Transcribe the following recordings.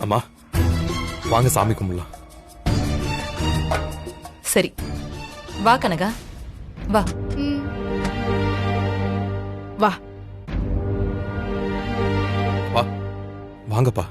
அம்மா வாங்க சாமி கும்பிடலாம். சரி வா கனகா வா. வா வா வாங்கப்பா.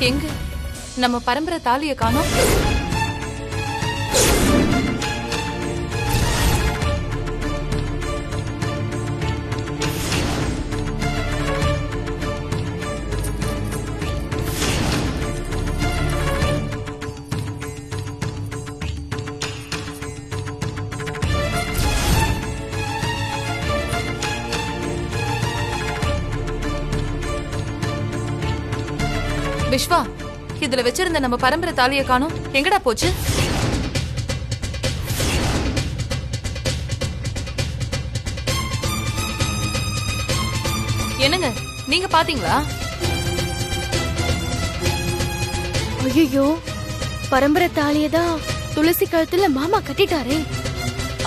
எங்க நம்ம பரம்பரை தாலியை காணோம். விஸ்வா, இதுல வச்சிருந்த நம்ம பரம்பரை தாலியை காணோம். எங்கடா போச்சு? என்னங்க நீங்க பாத்தீங்களா? ஐயோ, பரம்பரை தாலியதான் துளசி கழுத்துல மாமா கட்டிட்டாரே.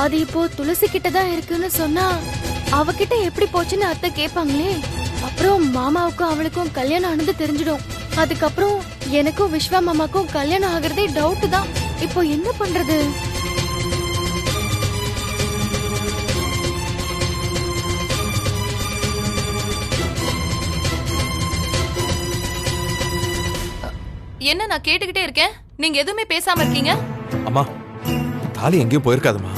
அது இப்போ துளசி கிட்டதான் இருக்குன்னு சொன்னா அவகிட்ட எப்படி போச்சுன்னு அத்தை கேட்பாங்களே. அப்புறம் மாமாவுக்கும் அவளுக்கும் கல்யாணம் ஆனது தெரிஞ்சிடும். அதுக்கப்புறம் எனக்கும் விஸ்வா மாமாக்கும் கல்யாணம் ஆகிறதே டவுட் தான். இப்போ என்ன பண்றது? என்ன நான் கேட்டுக்கிட்டே இருக்கேன், நீங்க எதுவுமே பேசாம இருக்கீங்க. அம்மா தாலி எங்கேயும் போயிருக்காதுமா,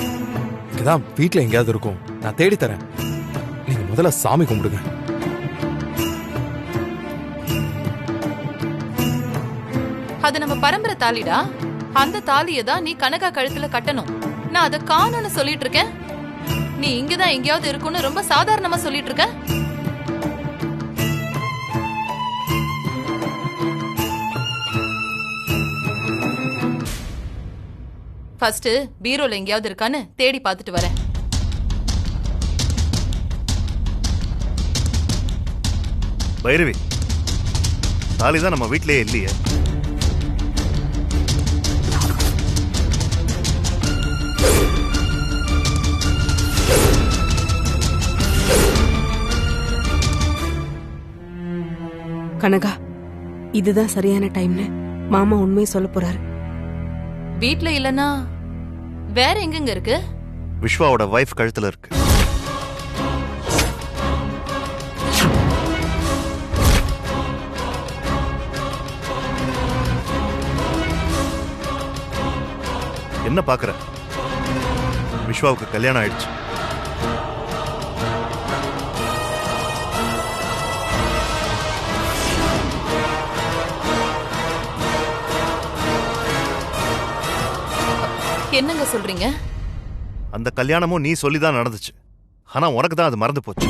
இங்கதான் வீட்டுல எங்கேயாவது இருக்கும். நான் தேடி தரேன், நீங்க முதல்ல சாமி கும்பிடுங்க. அது நம்ம பரம்பரை தாலிடா. அந்த தாலியை தான் நீ கனகா கழுத்துல கட்டணும். நான் அதை காணும்னு சொல்லிட்டு இருக்கேன். நீ இங்கதான் எங்கேயாவது இருக்குன்னு ரொம்ப சாதாரணமா சொல்லிட்டு இருக்க. ஃபர்ஸ்ட் பீரோல எங்கேயாவது இருக்கான்னு தேடி பார்த்துட்டு வரேன். பைரவி, தாலிதான் நம்ம வீட்லயே இல்லையே. கனகா, இதுதான் சரியான டைம்னு மாமா உண்மையை சொல்ல போறாரு. வீட்ல இல்லனா வேற எங்கங்க இருக்கு? விஸ்வாவோட வைஃப் கழுத்துல இருக்கு. என்ன பாக்குற? விஸ்வாவுக்கு கல்யாணம் ஆயிடுச்சு. என்னங்க சொல்றீங்க? அந்த கல்யாணமும் நீ சொல்லிதான் நடந்துச்சு. ஆனா உனக்கு தான் அது மறந்து போச்சு.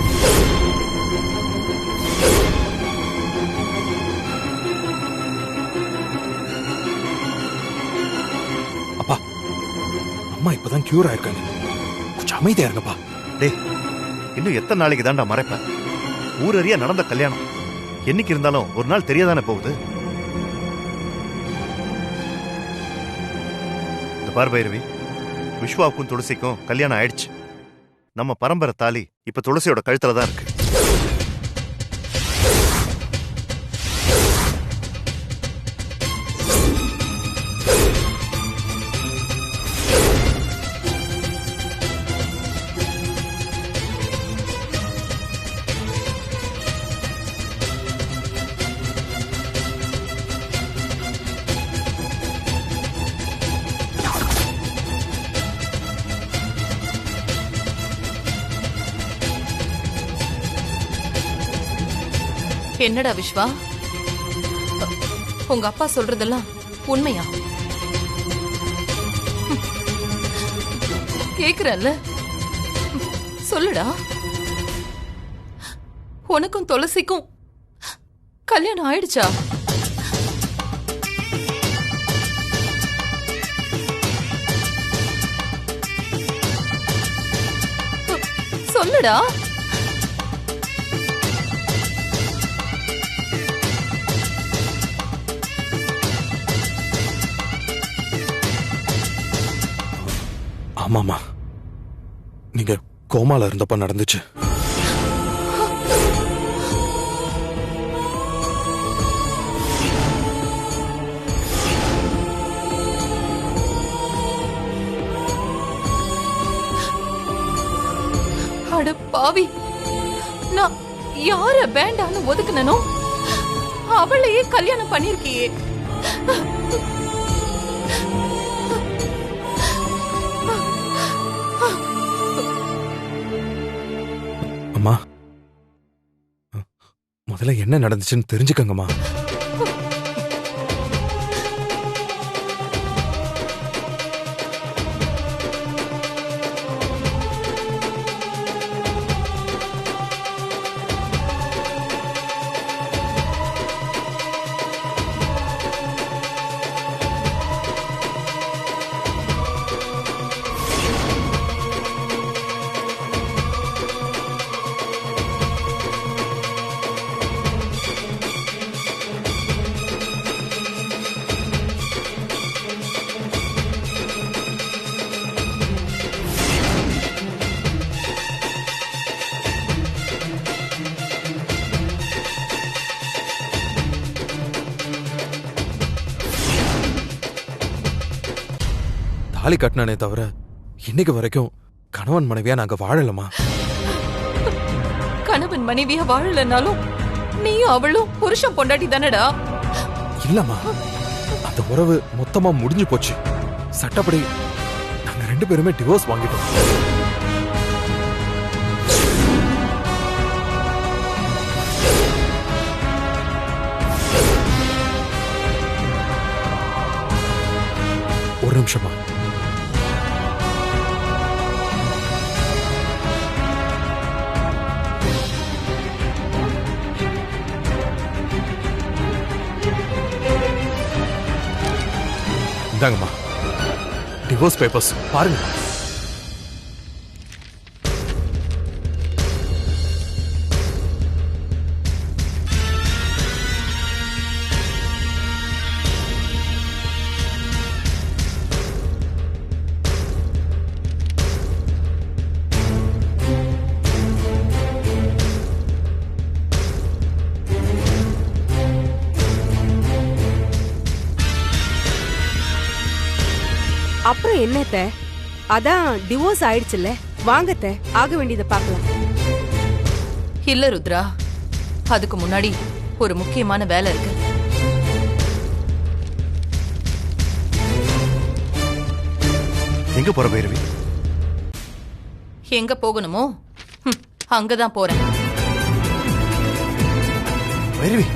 அப்பா, அம்மா இப்பதான் கியூர் ஆயிருக்காங்க, கொஞ்சம் அமைதியா இருங்கப்பா. டேய், இன்னும் எத்தனை நாளைக்கு தாண்டா மறைப்பேன்? ஊரறிய நடந்த கல்யாணம் என்னைக்கு இருந்தாலும் ஒரு நாள் தெரியாதானே போகுது. பார் பைரவி, விஸ்வாவுக்கும் துளசிக்கும் கல்யாணம் ஆயிடுச்சு. நம்ம பரம்பரை தாலி இப்ப துளசியோட கழுத்துல தான் இருக்கு. என்னடா விஸ்வா, உங்க அப்பா சொல்றதெல்லாம் உண்மையா? கேக்குறல்ல, சொல்லுடா. உனக்கும் துளசிக்கும் கல்யாணம் ஆயிடுச்சா? சொல்லுடா. ஆமாமா, நீங்க கோமால இருந்தப்ப நடந்துச்சு. அட பாவி, நான் யார வேண்டான்னு ஒதுக்குனனோ அவளையே கல்யாணம் பண்ணிருக்கியே. அம்மா, முதல்ல என்ன நடந்துச்சுன்னு தெரிஞ்சுக்கங்கம்மா. தாலி கட்டினானே தவிர இன்னைக்கு வரைக்கும் கணவன் மனைவியா நாங்க வாழலமா. கணவன் மனைவியா வாழலனாலும் நீயும் அவளும் புருஷன் பொண்டாட்டி தானடா. இல்லம்மா, அந்த உறவு மொத்தமா முடிஞ்சு போச்சு. சட்டப்படி நாங்க 2 பேருமே டிவோர்ஸ் வாங்கிட்டோம். ஒரு நிமிஷமா. இந்தாங்கம்மா, டிவோர்ஸ் பேப்பர்ஸ் பாருங்க. அப்புறம் என்னத்த, அதான் டிவோர்ஸ் ஆயிடுச்சுல்ல, வாங்கத்த ஆக வேண்டியதை பார்க்கலாம். இல்ல ருத்ரா, அதுக்கு முன்னாடி ஒரு முக்கியமான வேலை இருக்கு. எங்க போற பைரவி? எங்க போகணுமோ அங்கதான் போறேன். பைரவி,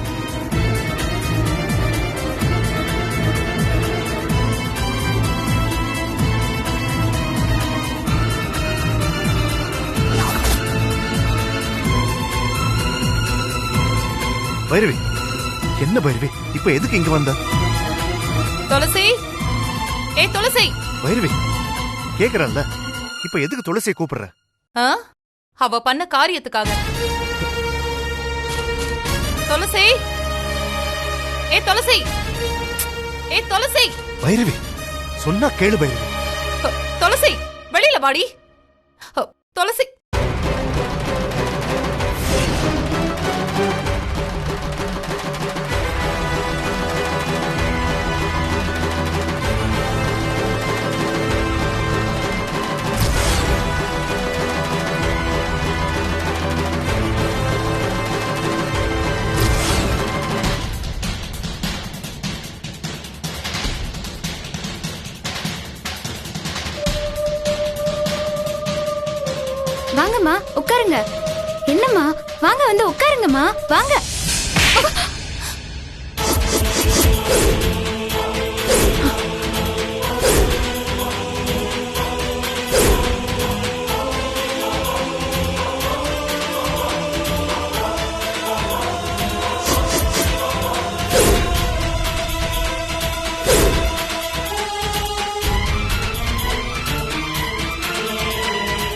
பைரவி, என்ன பைரவி, இப்ப எதுக்கு இங்க வந்த? துளசி, ஏ துளசி. பைரவி, கேக்குறல்ல, இப்ப எதுக்கு துளசியை கூப்பிடுற? அவ பண்ண காரியத்துக்காக. துளசி, ஏ துளசி, ஏ துளசி. பைரவி, சொன்னா கேளு பைரவி. துளசி வெளியில வாடி. துளசி வாங்கம்மா உட்காருங்க. என்னம்மா வாங்க வந்து உட்காருங்கம்மா வாங்க.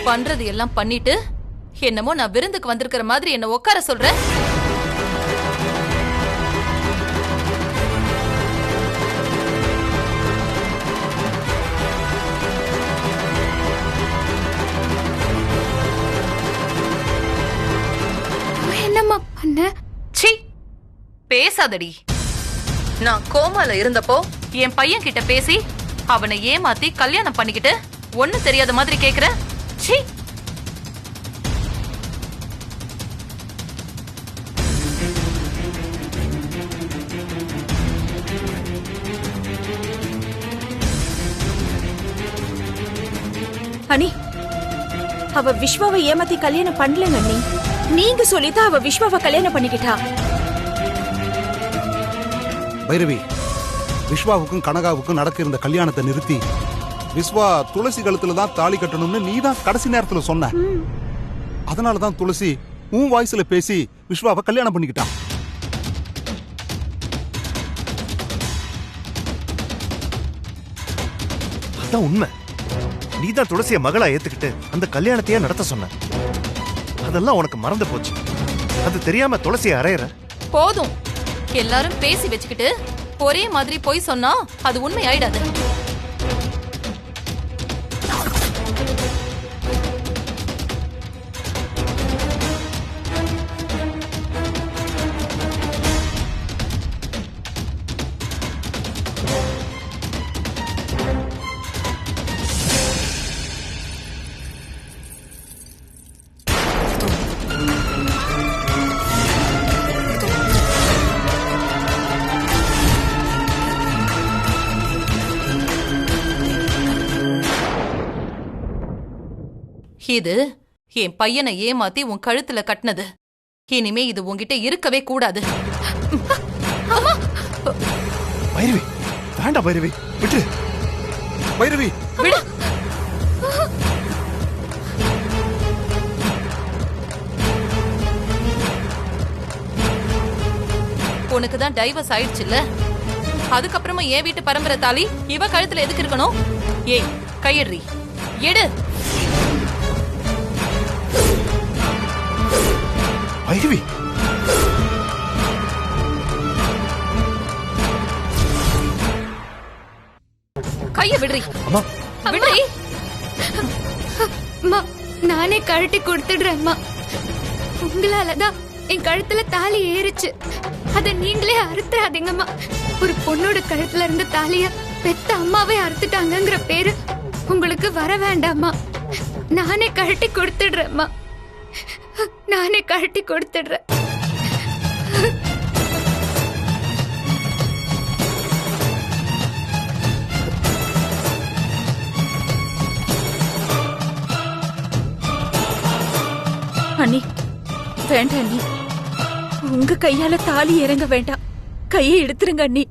பண்றது எல்லாம் பண்ணிட்டு என்னமோ நான் விருந்துக்கு வந்திருக்கிற மாதிரி என்ன உட்கார சொல்ற. என்னம்மா பண்ண? சீ, பேசாதடி. நான் கோமால இருந்தப்போ என் பையன் கிட்ட பேசி அவனை ஏமாத்தி கல்யாணம் பண்ணிக்கிட்டு ஒண்ணு தெரியாத மாதிரி கேக்குற. சீ. அண்ணி, அவ விஸ்வாவை ஏமாத்தி கல்யாணம் பண்ணலங்க அண்ணி. நீங்க சொல்லிதான் அவ விஸ்வாவை கல்யாணம் பண்ணிக்கிட்டா. பைரவி, விஸ்வாவுக்கும் கனகாவுக்கும் நடக்க இருந்த கல்யாணத்தை நிறுத்தி விஸ்வா துளசி கழுத்துல தான் தாலி கட்டணும்னு நீ தான் கடைசி நேரத்துல சொன்ன. அதனாலதான் துளசி உன் வாய்ஸ்ல பேசி விஸ்வாவை கல்யாணம் பண்ணிக்கிட்டான். அதான் உண்மை. நீதான் துளசிய மகளா ஏத்துக்கிட்டு அந்த கல்யாணத்தையே நடத்த சொன்ன. அதெல்லாம் உனக்கு மறந்து போச்சு. அது தெரியாம துளசிய அறையற. போதும். எல்லாரும் பேசி வச்சுக்கிட்டு ஒரே மாதிரி போய் சொன்னா அது உண்மை ஆயிடாது. இது என் பையனை ஏமாத்தி உன் கழுத்துல கட்டினது. இனிமே இது உன்கிட்ட இருக்கவே கூடாது. பைரவி, வேண்டாம் பைரவி, விட்டு. பைரவி, விடு. உனக்கு தான் டைவர்ஸ் ஆயிடுச்சுல்ல, அதுக்கப்புறமா என் வீட்டு பரம்பரை தாலி இவ கழுத்துல எதுக்கு இருக்கணும்? ஏய், கையெடுறி, எடு. பைரவி, கைய விடுறி. அம்மா, விடுறி. அம்மா, நானே கழட்டி கொடுத்துடுறேன்மா. உங்களாலதான் என் கழுத்துல தாலி ஏறிச்சு. அத நீங்களே அறுத்துறாதீங்கம்மா. ஒரு பொண்ணோட கழுத்துல இருந்த தாலிய பெத்த அம்மாவே அறுத்துட்டாங்கங்கிற பேரு உங்களுக்கு வர வேண்டாமா. நானே கழட்டி கொடுத்துடுறேன்மா. நானே கழட்டி கொடுத்துடுறேன். அண்ணி, வேண்டாம் அண்ணி. உங்க கையால தாலி இறங்க வேண்டாம். கையை எடுத்துருங்க அண்ணி.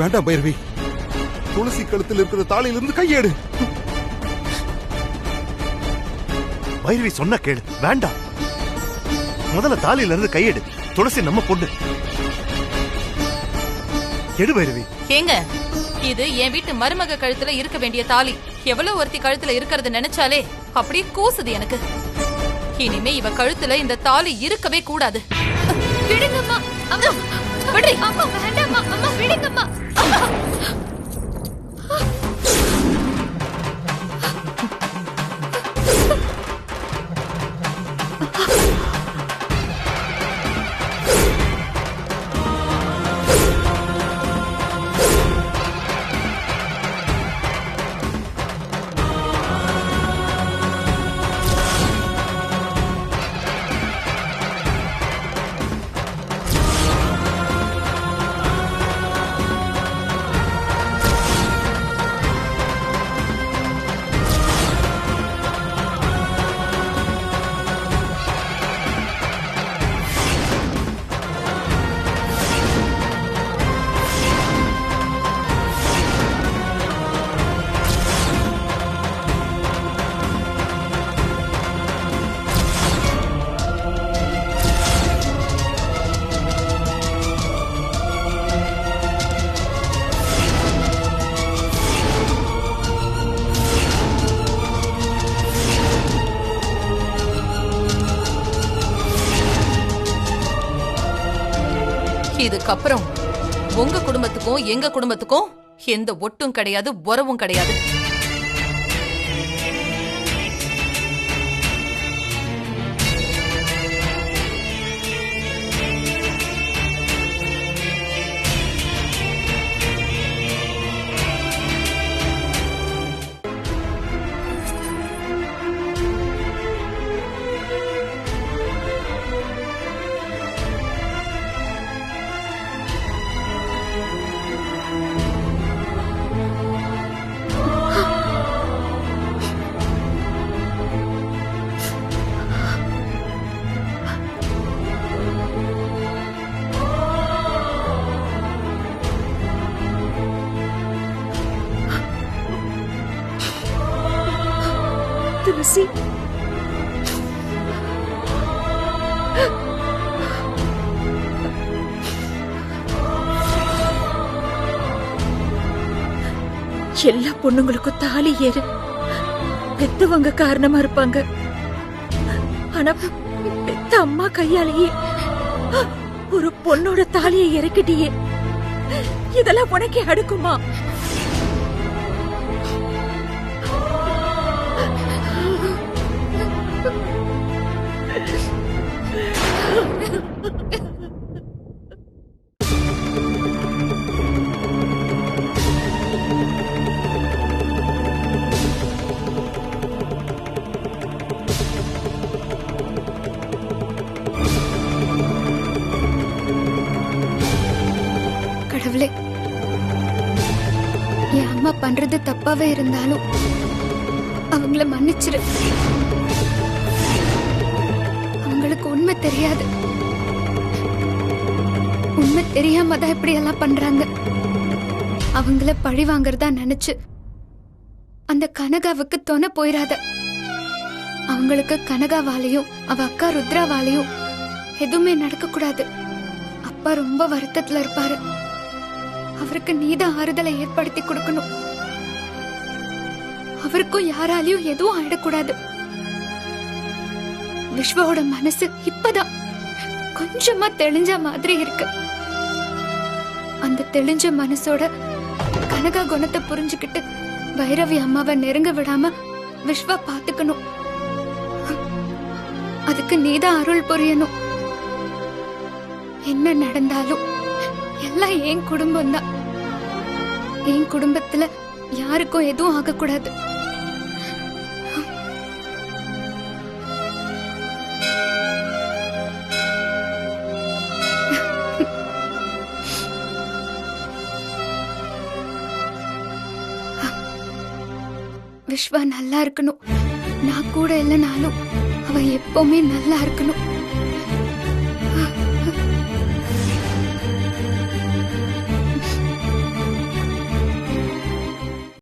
வேண்டாம் பைரவி. துளசி கழுத்தில் இருக்கிற தாலியிலிருந்து கையேடு. பைரவி சொன்ன கேளு. வேண்டாம். முதல்ல தாலியில இருந்து கையெடு. துளசி நம்ம பொண்ணு. எடு பைரவி. ஏங்க, இது என் வீட்டு மருமக கழுத்துல இருக்க வேண்டிய தாலி. எவ்வளவு ஒருத்தி கழுத்துல இருக்கிறது நினைச்சாலே அப்படியே கூசுது எனக்கு. இனிமே இவ கழுத்துல இந்த தாலி இருக்கவே கூடாது. விடுங்கம்மா. அம்மா, விடுறி. அம்மா வேண்டாம்மா. அம்மா விடுங்கம்மா. இதுக்கப்புறம் உங்க குடும்பத்துக்கும் எங்க குடும்பத்துக்கும் எந்த ஒட்டும் கிடையாது, உறவும் கிடையாது. துளசி, எல்லா பொண்ணுங்களுக்கும் தாலி ஏறு பெத்தவங்க காரணமா இருப்பாங்க. ஆனா பெத்த அம்மா கையாலேயே ஒரு பொண்ணோட தாலியை இறக்கிட்டியே, இதெல்லாம் உனக்கே அடுக்குமா? கடவுளே, என் அம்மா பண்றது தப்பாவே இருந்தாலும் அவங்கள மன்னிச்சிரு. அவங்களுக்கு உண்மை தெரியாது. உண்மை தெரியாம தான் இப்படி எல்லாம் பண்றாங்க. அவங்கள பழி வாங்கறதா நினைச்சு அந்த கனகாவுக்கு துணை போயிராத. அவங்களுக்கு கனகாவாலையும் அவ அக்கா ருத்ராவாலையும் எதுவுமே நடக்க கூடாது. அப்பா ரொம்ப வருத்தத்துல இருப்பாரு. அவருக்கு நீதான் ஆறுதலை ஏற்படுத்தி கொடுக்கணும். அவருக்கும் யாராலையும் எதுவும் ஆயிடக்கூடாது. விஸ்வாவோட மனசு இப்பதான் கொஞ்சமா தெளிஞ்ச மாதிரி இருக்கு. அந்த தெளிஞ்ச மனசோட கனகா குணத்தை புரிஞ்சுக்கிட்டு பைரவி அம்மாவை நெருங்க விடாம விஸ்வா பாத்துக்கணும். அதுக்கு நீதான் அருள் புரியணும். என்ன நடந்தாலும் எல்லாம் என் குடும்பம் தான். என் குடும்பத்துல யாருக்கும் எதுவும் ஆகக்கூடாது. விஸ்வா நல்லா இருக்கணும். நான் கூட இல்லைனாலும் அவ எப்பவுமே நல்லா இருக்கணும்.